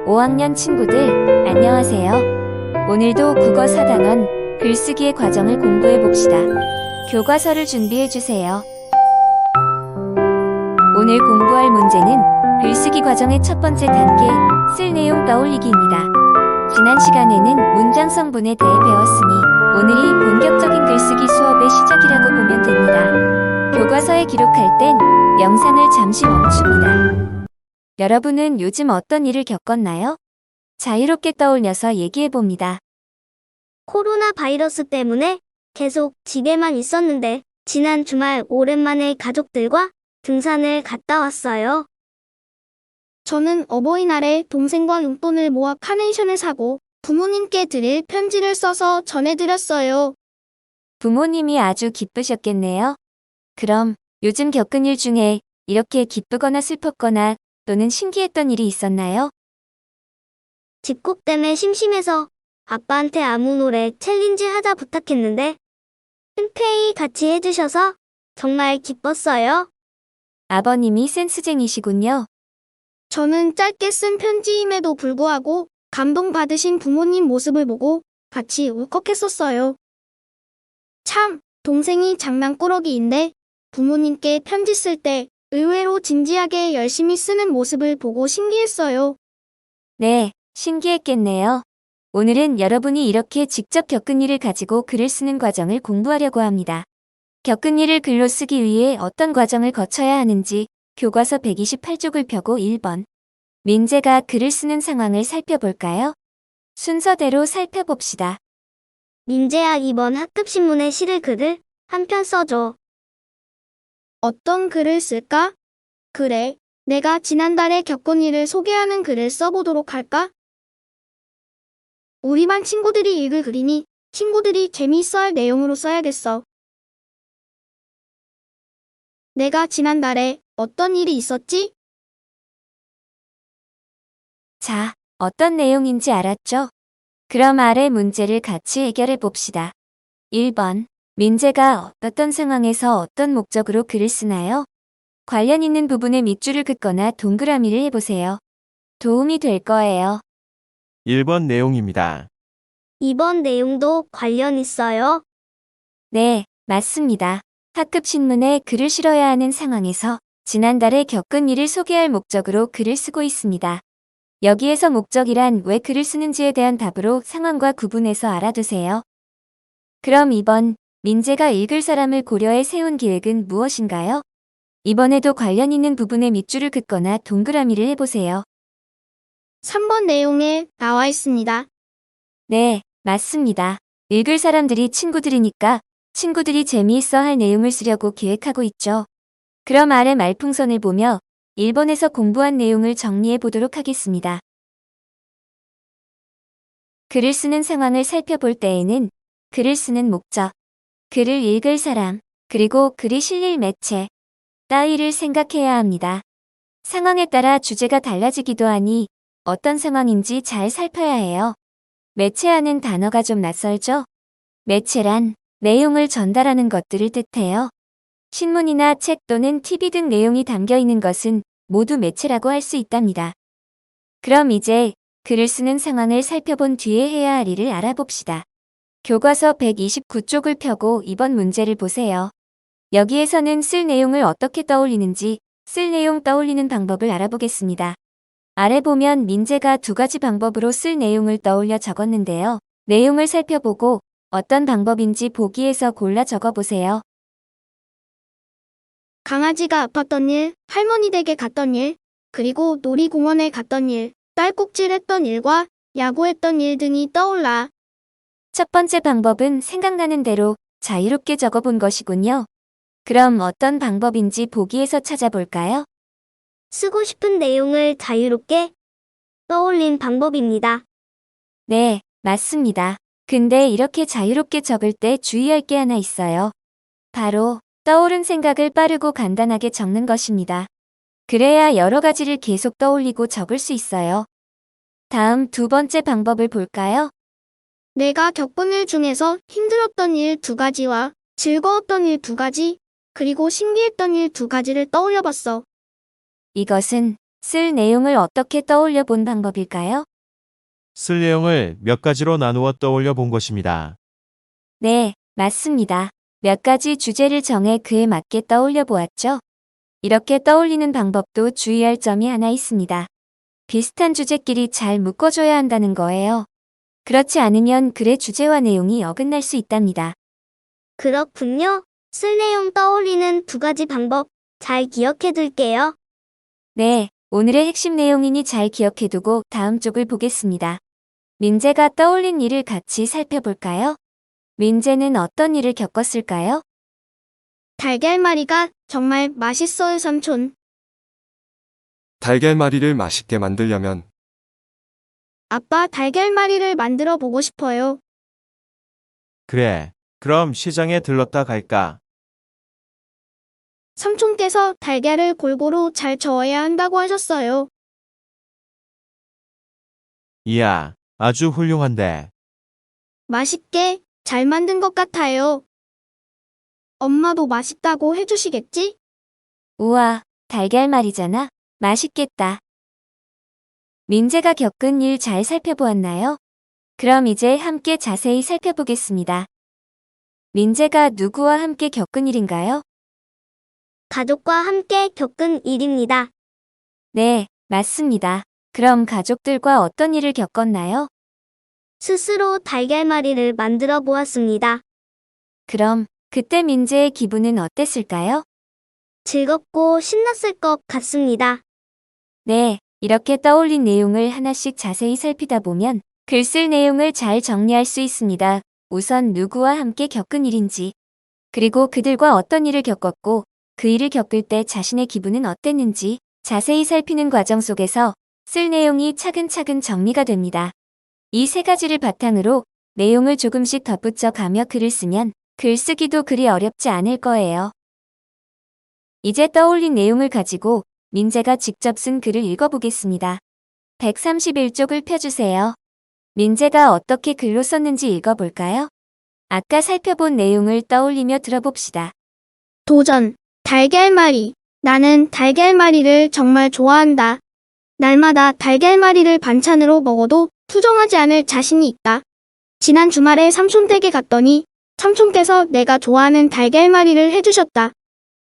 5학년 친구들, 안녕하세요. 오늘도 국어 4단원 글쓰기의 과정을 공부해 봅시다. 교과서를 준비해 주세요. 오늘 공부할 문제는 글쓰기 과정의 첫 번째 단계, 쓸 내용 떠올리기입니다. 지난 시간에는 문장 성분에 대해 배웠으니 오늘이 본격적인 글쓰기 수업의 시작이라고 보면 됩니다. 교과서에 기록할 땐 영상을 잠시 멈춥니다. 여러분은 요즘 어떤 일을 겪었나요? 자유롭게 떠올려서 얘기해봅니다. 코로나 바이러스 때문에 계속 집에만 있었는데 지난 주말 오랜만에 가족들과 등산을 갔다 왔어요. 저는 어버이날에 동생과 용돈을 모아 카네이션을 사고 부모님께 드릴 편지를 써서 전해드렸어요. 부모님이 아주 기쁘셨겠네요. 그럼 요즘 겪은 일 중에 이렇게 기쁘거나 슬펐거나 또는 신기했던 일이 있었나요? 집콕 때문에 심심해서 아빠한테 아무 노래 챌린지 하자 부탁했는데 흔쾌히 같이 해주셔서 정말 기뻤어요. 아버님이 센스쟁이시군요. 저는 짧게 쓴 편지임에도 불구하고 감동받으신 부모님 모습을 보고 같이 울컥했었어요. 참, 동생이 장난꾸러기인데 부모님께 편지 쓸 때 의외로 진지하게 열심히 쓰는 모습을 보고 신기했어요. 네, 신기했겠네요. 오늘은 여러분이 이렇게 직접 겪은 일을 가지고 글을 쓰는 과정을 공부하려고 합니다. 겪은 일을 글로 쓰기 위해 어떤 과정을 거쳐야 하는지 교과서 128쪽을 펴고 1번. 민재가 글을 쓰는 상황을 살펴볼까요? 순서대로 살펴봅시다. 민재야, 이번 학급신문에 실을 글을 한 편 써줘. 어떤 글을 쓸까? 그래, 내가 지난달에 겪은 일을 소개하는 글을 써보도록 할까? 우리 반 친구들이 읽을 글이니 친구들이 재미있어할 내용으로 써야겠어. 내가 지난달에 어떤 일이 있었지? 자, 어떤 내용인지 알았죠? 그럼 아래 문제를 같이 해결해 봅시다. 1번. 민재가 어떤 상황에서 어떤 목적으로 글을 쓰나요? 관련 있는 부분에 밑줄을 긋거나 동그라미를 해보세요. 도움이 될 거예요. 1번 내용입니다. 이번 내용도 관련 있어요. 네, 맞습니다. 학급 신문에 글을 실어야 하는 상황에서 지난달에 겪은 일을 소개할 목적으로 글을 쓰고 있습니다. 여기에서 목적이란 왜 글을 쓰는지에 대한 답으로 상황과 구분해서 알아두세요. 그럼 2번, 민재가 읽을 사람을 고려해 세운 계획은 무엇인가요? 이번에도 관련 있는 부분에 밑줄을 긋거나 동그라미를 해보세요. 3번 내용에 나와 있습니다. 네, 맞습니다. 읽을 사람들이 친구들이니까 친구들이 재미있어 할 내용을 쓰려고 계획하고 있죠. 그럼 아래 말풍선을 보며 1번에서 공부한 내용을 정리해 보도록 하겠습니다. 글을 쓰는 상황을 살펴볼 때에는 글을 쓰는 목적, 글을 읽을 사람, 그리고 글이 실릴 매체 따위를 생각해야 합니다. 상황에 따라 주제가 달라지기도 하니 어떤 상황인지 잘 살펴야 해요. 매체하는 단어가 좀 낯설죠? 매체란 내용을 전달하는 것들을 뜻해요. 신문이나 책 또는 TV 등 내용이 담겨 있는 것은 모두 매체라고 할 수 있답니다. 그럼 이제 글을 쓰는 상황을 살펴본 뒤에 해야 할 일을 알아봅시다. 교과서 129쪽을 펴고 이번 문제를 보세요. 여기에서는 쓸 내용을 어떻게 떠올리는지 쓸 내용 떠올리는 방법을 알아보겠습니다. 아래 보면 민재가 두 가지 방법으로 쓸 내용을 떠올려 적었는데요. 내용을 살펴보고 어떤 방법인지 보기에서 골라 적어보세요. 강아지가 아팠던 일, 할머니 댁에 갔던 일, 그리고 놀이공원에 갔던 일, 딸꾹질했던 일과 야구했던 일 등이 떠올라. 첫 번째 방법은 생각나는 대로 자유롭게 적어본 것이군요. 그럼 어떤 방법인지 보기에서 찾아볼까요? 쓰고 싶은 내용을 자유롭게 떠올린 방법입니다. 네, 맞습니다. 근데 이렇게 자유롭게 적을 때 주의할 게 하나 있어요. 바로 떠오른 생각을 빠르고 간단하게 적는 것입니다. 그래야 여러 가지를 계속 떠올리고 적을 수 있어요. 다음 두 번째 방법을 볼까요? 내가 겪은 일 중에서 힘들었던 일 2가지와 즐거웠던 일 2가지, 그리고 신기했던 일 2가지를 떠올려봤어. 이것은 쓸 내용을 어떻게 떠올려 본 방법일까요? 쓸 내용을 몇 가지로 나누어 떠올려 본 것입니다. 네, 맞습니다. 몇 가지 주제를 정해 그에 맞게 떠올려 보았죠. 이렇게 떠올리는 방법도 주의할 점이 하나 있습니다. 비슷한 주제끼리 잘 묶어줘야 한다는 거예요. 그렇지 않으면 글의 주제와 내용이 어긋날 수 있답니다. 그렇군요. 쓸 내용 떠올리는 두 가지 방법 잘 기억해 둘게요. 네, 오늘의 핵심 내용이니 잘 기억해두고 다음 쪽을 보겠습니다. 민재가 떠올린 일을 같이 살펴볼까요? 민재는 어떤 일을 겪었을까요? 달걀말이가 정말 맛있어요, 삼촌. 달걀말이를 맛있게 만들려면 아빠 달걀말이를 만들어 보고 싶어요. 그래, 그럼 시장에 들렀다 갈까? 삼촌께서 달걀을 골고루 잘 저어야 한다고 하셨어요. 이야, 아주 훌륭한데. 맛있게 잘 만든 것 같아요. 엄마도 맛있다고 해주시겠지? 우와, 달걀말이잖아. 맛있겠다. 민재가 겪은 일 잘 살펴보았나요? 그럼 이제 함께 자세히 살펴보겠습니다. 민재가 누구와 함께 겪은 일인가요? 가족과 함께 겪은 일입니다. 네, 맞습니다. 그럼 가족들과 어떤 일을 겪었나요? 스스로 달걀말이를 만들어 보았습니다. 그럼 그때 민재의 기분은 어땠을까요? 즐겁고 신났을 것 같습니다. 네, 이렇게 떠올린 내용을 하나씩 자세히 살피다 보면 글 쓸 내용을 잘 정리할 수 있습니다. 우선 누구와 함께 겪은 일인지, 그리고 그들과 어떤 일을 겪었고 그 일을 겪을 때 자신의 기분은 어땠는지 자세히 살피는 과정 속에서 쓸 내용이 차근차근 정리가 됩니다. 이 세 가지를 바탕으로 내용을 조금씩 덧붙여 가며 글을 쓰면 글쓰기도 그리 어렵지 않을 거예요. 이제 떠올린 내용을 가지고 민재가 직접 쓴 글을 읽어보겠습니다. 131쪽을 펴주세요. 민재가 어떻게 글로 썼는지 읽어볼까요? 아까 살펴본 내용을 떠올리며 들어봅시다. 도전. 달걀말이. 나는 달걀말이를 정말 좋아한다. 날마다 달걀말이를 반찬으로 먹어도 투정하지 않을 자신이 있다. 지난 주말에 삼촌 댁에 갔더니 삼촌께서 내가 좋아하는 달걀말이를 해주셨다.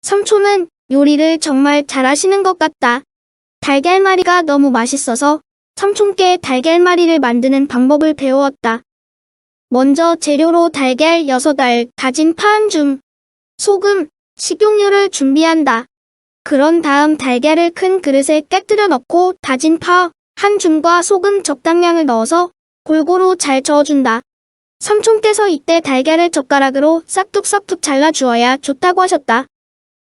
삼촌은 요리를 정말 잘하시는 것 같다. 달걀말이가 너무 맛있어서 삼촌께 달걀말이를 만드는 방법을 배웠다. 먼저 재료로 달걀 6알, 다진 파 한 줌, 소금, 식용유를 준비한다. 그런 다음 달걀을 큰 그릇에 깨뜨려 넣고 다진 파 한 줌과 소금 적당량을 넣어서 골고루 잘 저어준다. 삼촌께서 이때 달걀을 젓가락으로 싹둑싹둑 잘라주어야 좋다고 하셨다.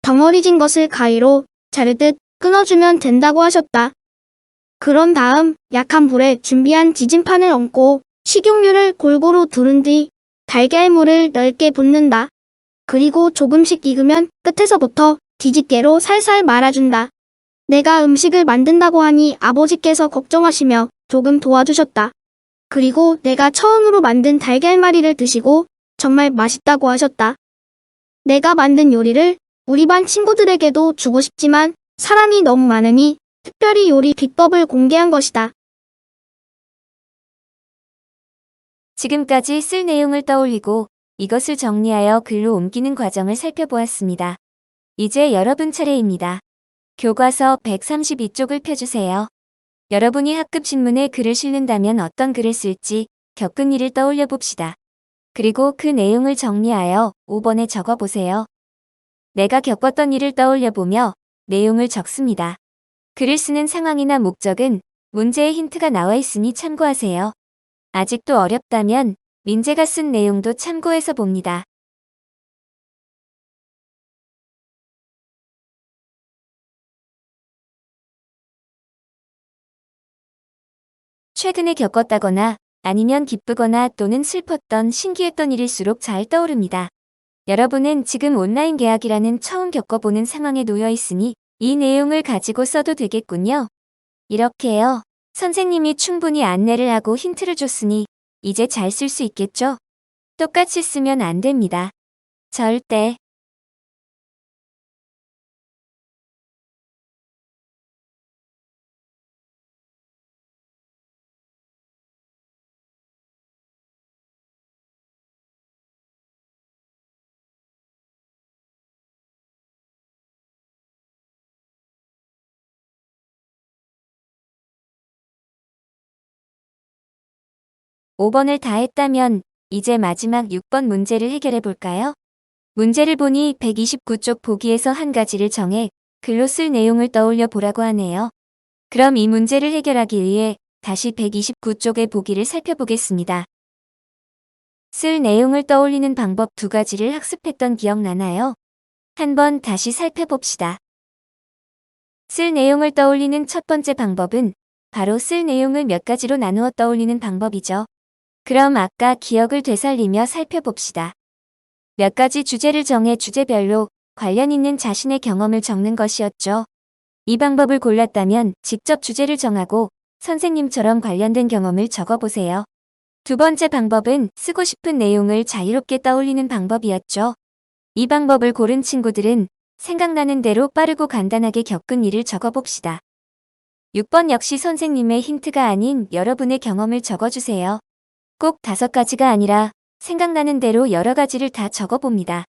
덩어리진 것을 가위로 자르듯 끊어주면 된다고 하셨다. 그런 다음 약한 불에 준비한 지진판을 얹고 식용유를 골고루 두른 뒤 달걀물을 넓게 붓는다. 그리고 조금씩 익으면 끝에서부터 뒤집개로 살살 말아준다. 내가 음식을 만든다고 하니 아버지께서 걱정하시며 조금 도와주셨다. 그리고 내가 처음으로 만든 달걀말이를 드시고 정말 맛있다고 하셨다. 내가 만든 요리를 우리 반 친구들에게도 주고 싶지만 사람이 너무 많으니 특별히 요리 비법을 공개한 것이다. 지금까지 쓸 내용을 떠올리고 이것을 정리하여 글로 옮기는 과정을 살펴보았습니다. 이제 여러분 차례입니다. 교과서 132쪽을 펴주세요. 여러분이 학급 신문에 글을 실는다면 어떤 글을 쓸지 겪은 일을 떠올려 봅시다. 그리고 그 내용을 정리하여 5번에 적어보세요. 내가 겪었던 일을 떠올려 보며 내용을 적습니다. 글을 쓰는 상황이나 목적은 문제의 힌트가 나와 있으니 참고하세요. 아직도 어렵다면 민재가 쓴 내용도 참고해서 봅니다. 최근에 겪었다거나 아니면 기쁘거나 또는 슬펐던 신기했던 일일수록 잘 떠오릅니다. 여러분은 지금 온라인 계약이라는 처음 겪어보는 상황에 놓여 있으니 이 내용을 가지고 써도 되겠군요. 이렇게요. 선생님이 충분히 안내를 하고 힌트를 줬으니 이제 잘 쓸 수 있겠죠? 똑같이 쓰면 안 됩니다. 절대. 5번을 다 했다면 이제 마지막 6번 문제를 해결해 볼까요? 문제를 보니 129쪽 보기에서 한 가지를 정해 글로 쓸 내용을 떠올려 보라고 하네요. 그럼 이 문제를 해결하기 위해 다시 129쪽의 보기를 살펴보겠습니다. 쓸 내용을 떠올리는 방법 2가지를 학습했던 기억나나요? 한번 다시 살펴봅시다. 쓸 내용을 떠올리는 첫 번째 방법은 바로 쓸 내용을 몇 가지로 나누어 떠올리는 방법이죠. 그럼 아까 기억을 되살리며 살펴봅시다. 몇 가지 주제를 정해 주제별로 관련 있는 자신의 경험을 적는 것이었죠. 이 방법을 골랐다면 직접 주제를 정하고 선생님처럼 관련된 경험을 적어보세요. 두 번째 방법은 쓰고 싶은 내용을 자유롭게 떠올리는 방법이었죠. 이 방법을 고른 친구들은 생각나는 대로 빠르고 간단하게 겪은 일을 적어봅시다. 6번 역시 선생님의 힌트가 아닌 여러분의 경험을 적어주세요. 꼭 5가지가 아니라 생각나는 대로 여러 가지를 다 적어봅니다.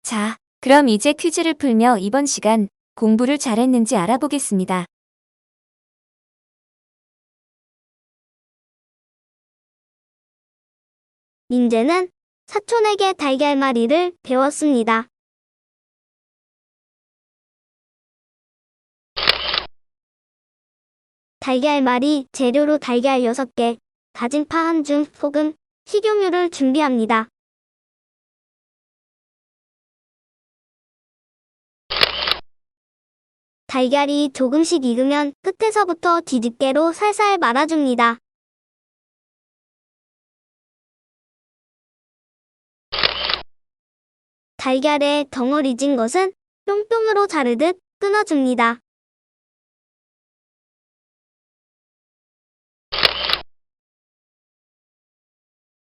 자, 그럼 이제 퀴즈를 풀며 이번 시간 공부를 잘했는지 알아보겠습니다. 민재는 사촌에게 달걀말이를 배웠습니다. 달걀말이 재료로 달걀 6개, 다진 파 1줌, 소금, 식용유를 준비합니다. 달걀이 조금씩 익으면 끝에서부터 뒤집개로 살살 말아줍니다. 달걀에 덩어리진 것은 뿅뿅으로 자르듯 끊어줍니다.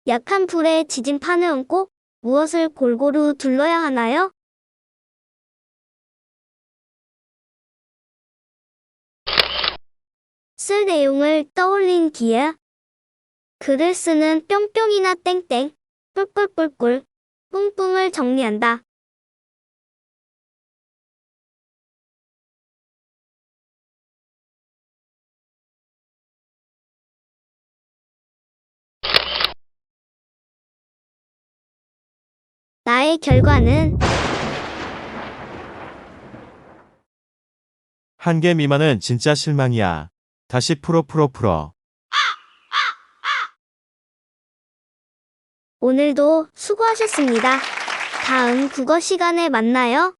약한 불에 지진 판을 얹고 무엇을 골고루 둘러야 하나요? 쓸 내용을 떠올린 뒤에 글을 쓰는 뿅뿅이나 땡땡, 꿀꿀꿀꿀, 뿡뿡을 정리한다. 나의 결과는 1개 미만은 진짜 실망이야. 다시 풀어. 오늘도 수고하셨습니다. 다음 국어 시간에 만나요.